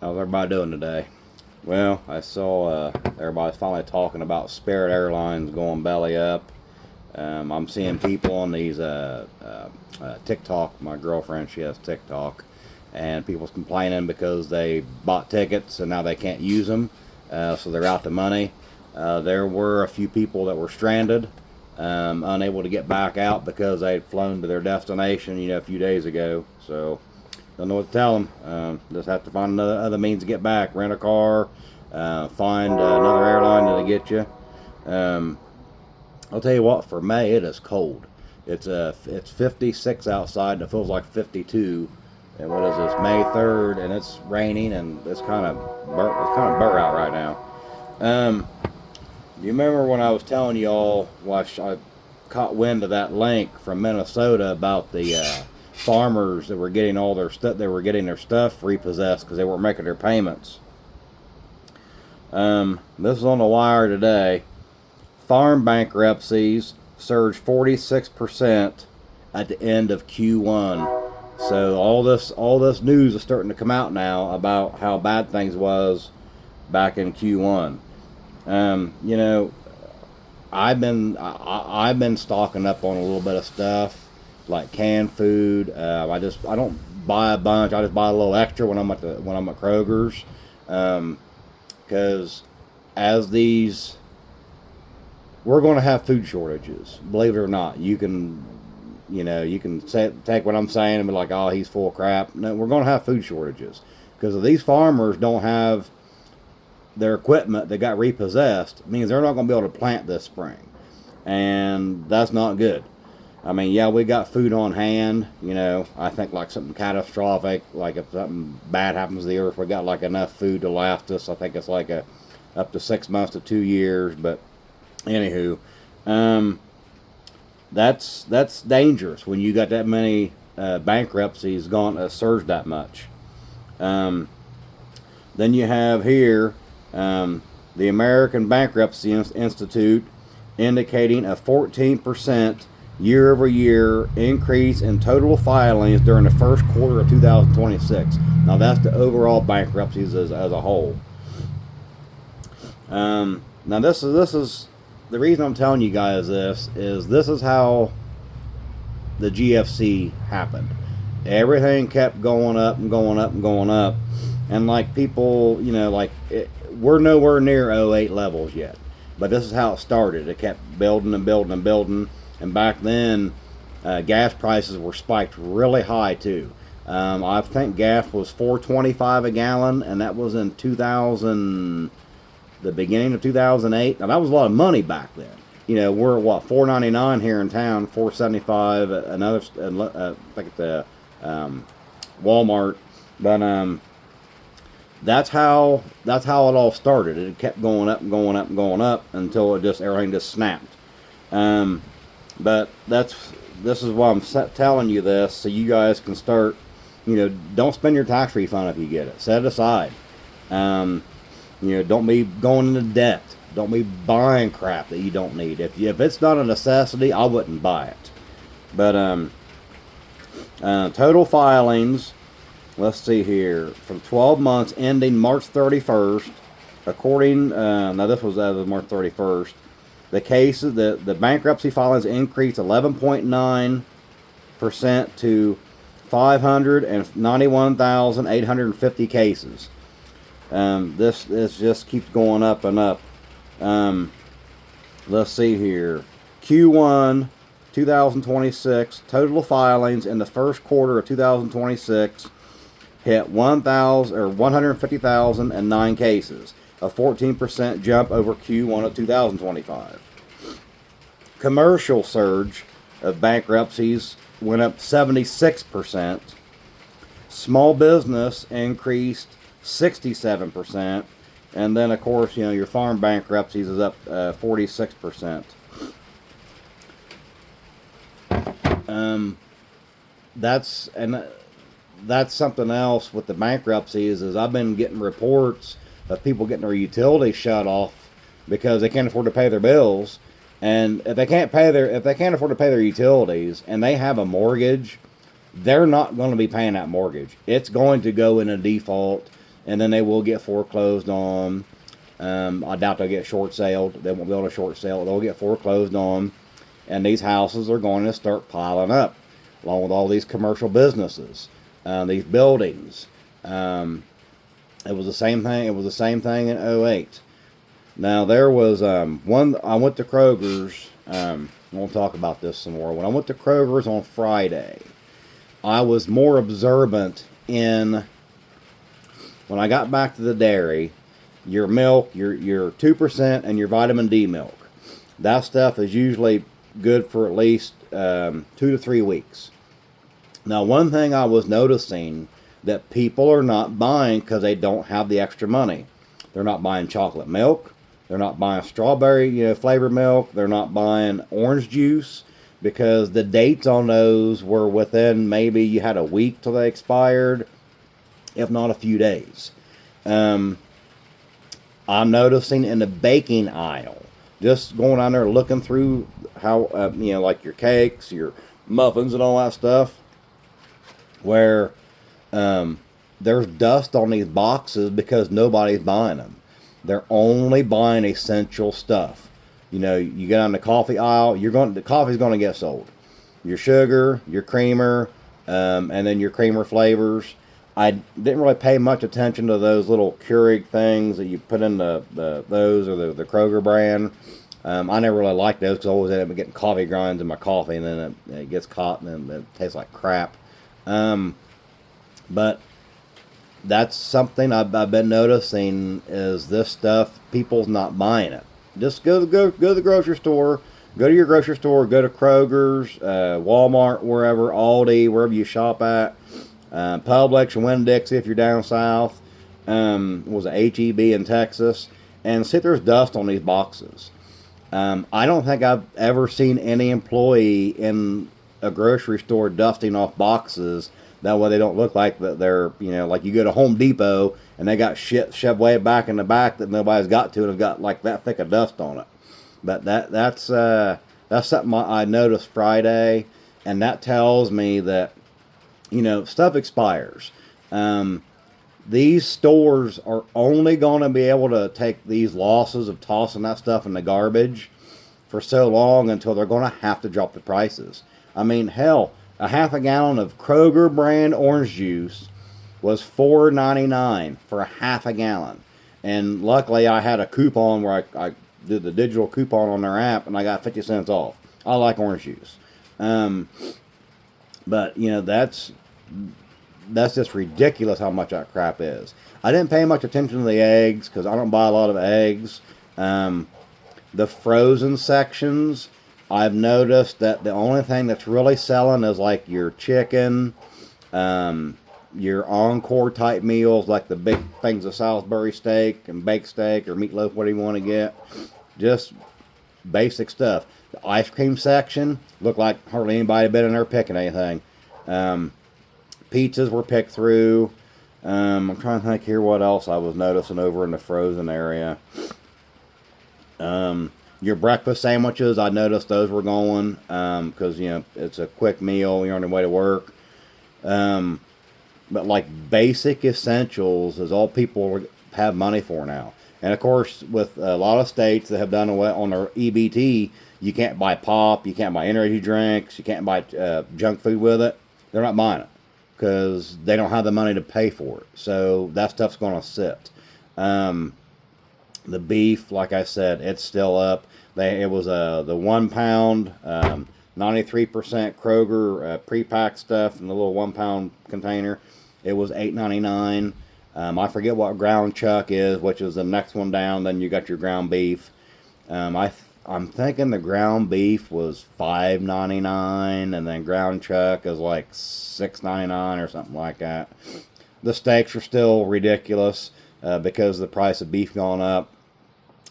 How's everybody doing today? Well, I saw everybody's finally talking about Spirit Airlines going belly up. I'm seeing people on these TikTok. My girlfriend, she has TikTok, and people's complaining because they bought tickets and now they can't use them, so they're out the money. There were a few people that were stranded, unable to get back out because they'd flown to their destination, a few days ago. So don't know what to tell them. Just have to find other means to get back. Rent a car, find another airline to get you. Um, I'll tell you what. For May, it is cold. It's 56 outside, and it feels like 52. And what is this? May 3rd, and it's raining, and it's kind of burr out right now. Do you remember when I was telling y'all? I caught wind of that link from Minnesota about the farmers that were getting all their stuff. They were getting their stuff repossessed because they weren't making their payments. This is on the wire today. Farm bankruptcies surged 46% at the end of Q1. So all this news is starting to come out now about how bad things was back in Q1. I've been stocking up on a little bit of stuff like canned food. I don't buy a bunch. I just buy a little extra when I'm at Kroger's, because we're going to have food shortages. Believe it or not, you can take what I'm saying and be like, oh, he's full of crap. No, we're going to have food shortages because if these farmers don't have their equipment that got repossessed, means they're not going to be able to plant this spring, and that's not good. I mean, yeah, we got food on hand. I think like something catastrophic, like if something bad happens to the earth, we got like enough food to last us. I think it's like up to 6 months to 2 years. But anywho, that's dangerous when you got that many bankruptcies gone surged that much. Then you have here the American Bankruptcy Institute indicating a 14% year-over-year increase in total filings during the first quarter of 2026. Now that's the overall bankruptcies as a whole. Now this is the reason I'm telling you guys this is how the GFC happened. Everything kept going up and going up and going up, and like people, we're nowhere near '08 levels yet. But this is how it started. It kept building and building and building. And back then, gas prices were spiked really high too. I think gas was $4.25 a gallon, and that was in 2000, the beginning of 2008. Now that was a lot of money back then. We're at $4.99 here in town, $4.75 another. I think at the Walmart, but that's how it all started. It kept going up and going up and going up until everything just snapped. But this is why I'm telling you this, so you guys can start. Don't spend your tax refund if you get it. Set it aside. Don't be going into debt. Don't be buying crap that you don't need. If it's not a necessity, I wouldn't buy it. But total filings. Let's see here. For 12 months ending March 31st, according now this was as of March 31st. The cases, the bankruptcy filings increased 11.9% to 591,850 cases. This just keeps going up and up. Let's see here. Q1 2026 total filings in the first quarter of 2026 hit 150,009 cases, a 14% jump over Q1 of 2025. Commercial surge of bankruptcies went up 76%. Small business increased 67%. And then, of course, your farm bankruptcies is up 46%. That's something else with the bankruptcies is I've been getting reports of people getting their utilities shut off because they can't afford to pay their bills. And if they can't afford to pay their utilities and they have a mortgage, they're not going to be paying that mortgage. It's going to go in a default. and then they will get foreclosed on. I doubt they'll get short saled. They won't be able to short sale. They'll get foreclosed on, and these houses are going to start piling up, along with all these commercial businesses, these buildings. It was the same thing. It was the same thing in '08. Now there was one. I went to Kroger's. We'll talk about this some more. When I went to Kroger's on Friday, I was more observant in when I got back to the dairy. Your milk, your 2% and your vitamin D milk. That stuff is usually good for at least 2 to 3 weeks. Now, one thing I was noticing that people are not buying because they don't have the extra money. They're not buying chocolate milk. They're not buying strawberry, flavored milk. They're not buying orange juice because the dates on those were within, maybe you had a week till they expired, if not a few days. I'm noticing in the baking aisle, just going on there looking through how, like your cakes, your muffins and all that stuff, where there's dust on these boxes because nobody's buying them. They're only buying essential stuff. You get on the coffee aisle, the coffee's going to get sold. Your sugar, your creamer, and then your creamer flavors. I didn't really pay much attention to those little Keurig things that you put in those or the Kroger brand. I never really liked those because I always ended up getting coffee grinds in my coffee, and then it gets caught and then it tastes like crap. But that's something I've been noticing is this stuff, people's not buying it. Just go to the grocery store. Go to your grocery store. Go to Kroger's, Walmart, wherever, Aldi, wherever you shop at. Publix or Winn-Dixie if you're down south. Was it H-E-B in Texas? And see if there's dust on these boxes. I don't think I've ever seen any employee in a grocery store dusting off boxes. That way they don't look like that they're, like you go to Home Depot and they got shit shoved way back in the back that nobody's got to and have got like that thick of dust on it. But that's something I noticed Friday, and that tells me that stuff expires. These stores are only going to be able to take these losses of tossing that stuff in the garbage for so long until they're going to have to drop the prices. I mean, hell, a half a gallon of Kroger brand orange juice was $4.99 for a half a gallon. And luckily I had a coupon where I did the digital coupon on their app and I got 50 cents off. I like orange juice. But that's just ridiculous how much that crap is. I didn't pay much attention to the eggs because I don't buy a lot of eggs. The frozen sections, I've noticed that the only thing that's really selling is like your chicken, your encore type meals, like the big things of Salisbury steak and baked steak or meatloaf, whatever you want to get. Just basic stuff. The ice cream section looked like hardly anybody had been in there picking anything. Pizzas were picked through. I'm trying to think here what else I was noticing over in the frozen area. Your breakfast sandwiches, I noticed those were going because it's a quick meal. You're on your way to work. But like basic essentials is all people have money for now. And of course, with a lot of states that have done away on their EBT, you can't buy pop, you can't buy energy drinks, you can't buy junk food with it. They're not buying it because they don't have the money to pay for it. So that stuff's going to sit. The beef, like I said, it's still up. It was the 1 pound, 93% Kroger pre-packed stuff in the little 1 pound container. It was $8.99. I forget what ground chuck is, which is the next one down. Then you got your ground beef. I'm thinking the ground beef was $5.99, and then ground chuck is like $6.99 or something like that. The steaks are still ridiculous because the price of beef gone up.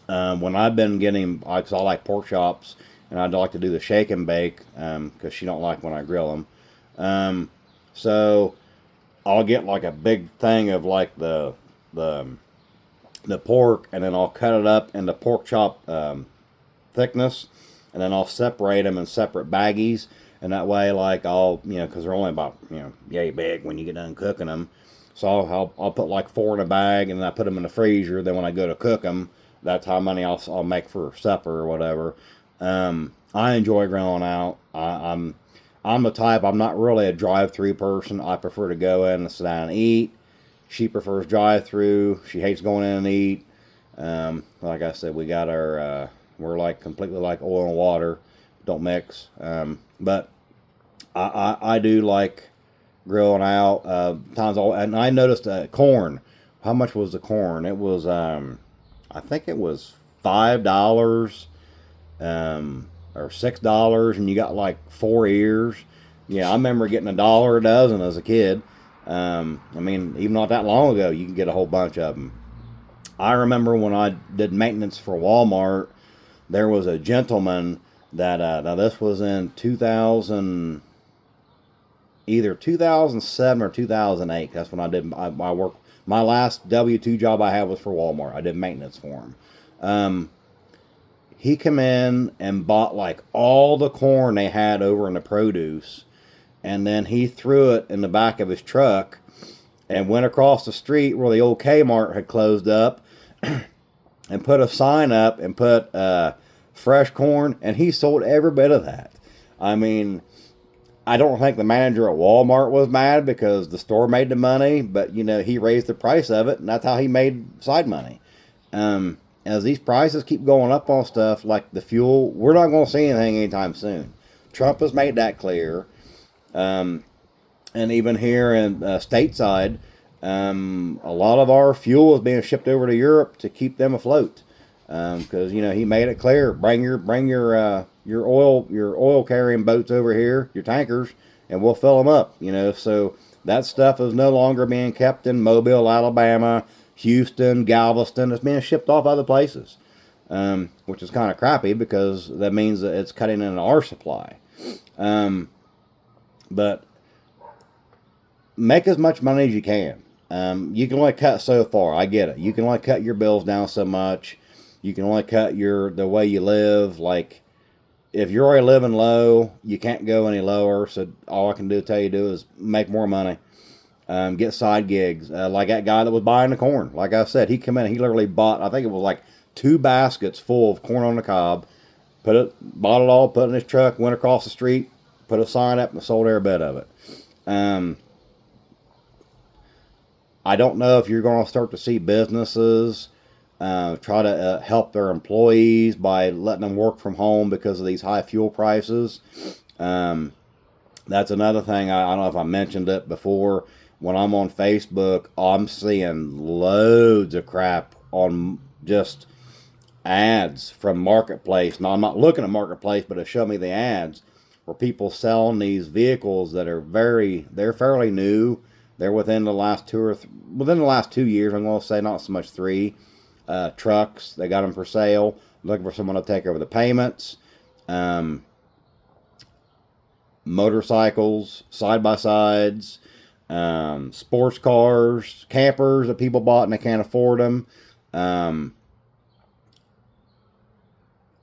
When I've been getting, I like pork chops, and I'd like to do the shake and bake because she don't like when I grill them. So I'll get like a big thing of like the pork, and then I'll cut it up into pork chop thickness, and then I'll separate them in separate baggies, and that way, like, I'll, because they're only about, yay big when you get done cooking them. So I'll put like 4 in a bag, and then I put them in the freezer. Then when I go to cook them, that's how many I'll make for supper or whatever. I enjoy grilling out. I'm the type, I'm not really a drive-through person. I prefer to go in and sit down and eat. She prefers drive-through. She hates going in and eat. Like I said, we got our we're like completely like oil and water, don't mix. But I do like grilling out. Times all, and I noticed corn. How much was the corn? It was I think it was $5 or $6, and you got like 4 ears. Yeah, I remember getting $1 a dozen as a kid. I mean, even not that long ago, you can get a whole bunch of them. I remember when I did maintenance for Walmart, there was a gentleman that now this was in 2000, either 2007 or 2008. That's when I worked. My last W-2 job I had was for Walmart. I did maintenance for him. He come in and bought like all the corn they had over in the produce, and then he threw it in the back of his truck and went across the street where the old Kmart had closed up and put a sign up and put fresh corn, and he sold every bit of that. I mean, I don't think the manager at Walmart was mad because the store made the money, but you know, he raised the price of it, and that's how he made side money. As these prices keep going up on stuff like the fuel, we're not going to see anything anytime soon. Trump has made that clear. And even here in stateside, a lot of our fuel is being shipped over to Europe to keep them afloat. Because you know, he made it clear: bring your oil carrying boats over here, your tankers, and we'll fill them up. You know, so that stuff is no longer being kept in Mobile, Alabama, Houston, Galveston. It's being shipped off other places, which is kind of crappy because that means that it's cutting into our supply. But make as much money as you can. You can only cut so far. I get it. You can only cut your bills down so much. You can only cut the way you live. Like, if you're already living low, you can't go any lower. So all I can tell you is make more money. Get side gigs. Like that guy that was buying the corn. Like I said, he come in and he literally bought, I think it was like 2 baskets full of corn on the cob. Bought it all, put it in his truck, went across the street, put a sign up, and sold every bit of it. I don't know if you're going to start to see businesses try to help their employees by letting them work from home because of these high fuel prices. That's another thing. I don't know if I mentioned it before. When I'm on Facebook, I'm seeing loads of crap on just ads from Marketplace. Now, I'm not looking at Marketplace, but it showed me the ads where people selling these vehicles that are they're fairly new. They're within the last 2 years. I'm going to say not so much 3 trucks. They got them for sale. Looking for someone to take over the payments. Motorcycles, side-by-sides, sports cars, campers that people bought and they can't afford them.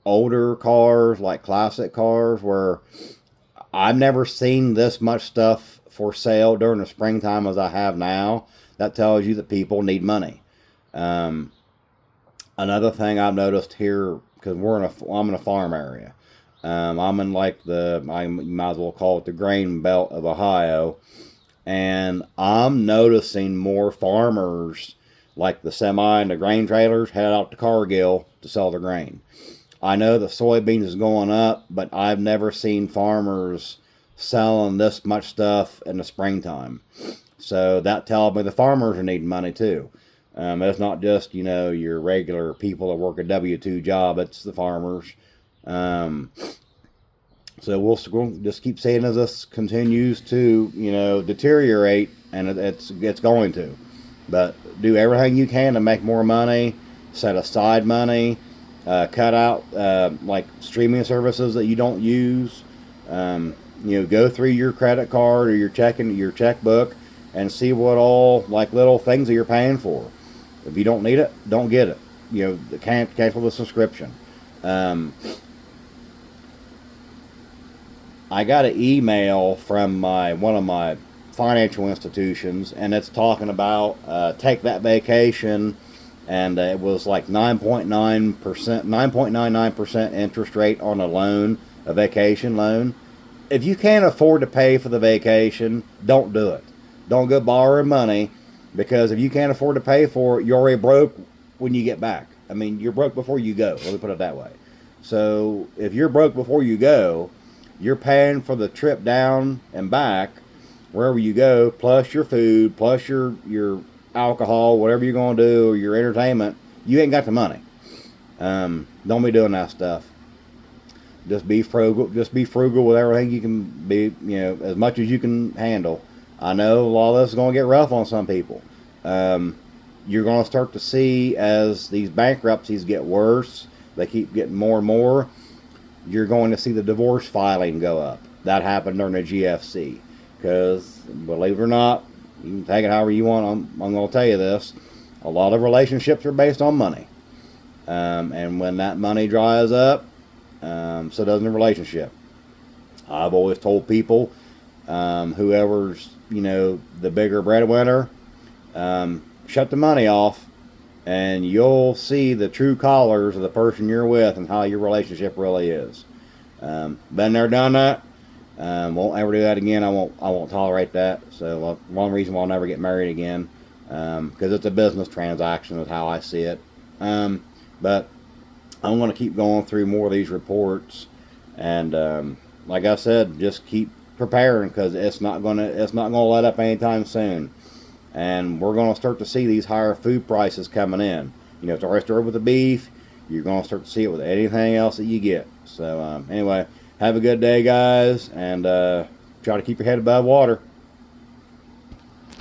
Older cars, like classic cars, where I've never seen this much stuff for sale during the springtime as I have now. That tells you that people need money. Another thing I've noticed here, because I'm in a farm area. I'm in like you might as well call it the grain belt of Ohio. And I'm noticing more farmers, like the semi and the grain trailers, head out to Cargill to sell their grain. I know the soybeans is going up, but I've never seen farmers selling this much stuff in the springtime. So that tells me the farmers are needing money too. It's not just, you know, your regular people that work a W-2 job. It's the farmers. So we'll just keep saying as this continues to, you know, deteriorate, and it's going to. But do everything you can to make more money, set aside money, cut out like streaming services that you don't use. You know, go through your credit card or your checkbook and see what all like little things that you're paying for. If you don't need it, don't get it. You know, cancel the subscription. I got an email from one of my financial institutions, and it's talking about take that vacation, and it was like 9.9%, 9.99% interest rate on a loan, a vacation loan. If you can't afford to pay for the vacation, don't do it. Don't go borrowing money, because if you can't afford to pay for it, you're already broke when you get back. I mean, you're broke before you go. Let me put it that way. So if you're broke before you go, you're paying for the trip down and back, wherever you go, plus your food, plus your alcohol, whatever you're going to do, or your entertainment. You ain't got the money. Don't be doing that stuff. Just be frugal. Just be frugal with everything you can be. As much as you can handle. I know a lot of this is going to get rough on some people. You're going to start to see, as these bankruptcies get worse, they keep getting more and more. You're going to see the divorce filing go up. That happened during the GFC. Because, believe it or not, you can take it however you want. I'm going to tell you this. A lot of relationships are based on money. And when that money dries up, so does the relationship. I've always told people, whoever's, the bigger breadwinner, shut the money off, and you'll see the true colors of the person you're with and how your relationship really is. Been there, done that. Won't ever do that again. I won't tolerate that. So one reason why I'll never get married again, because it's a business transaction is how I see it. But I'm going to keep going through more of these reports, and like I said, just keep preparing, because it's not going to let up anytime soon. And we're going to start to see these higher food prices coming in. It's already started with the beef. You're going to start to see it with anything else that you get. So anyway, have a good day, guys, and try to keep your head above water.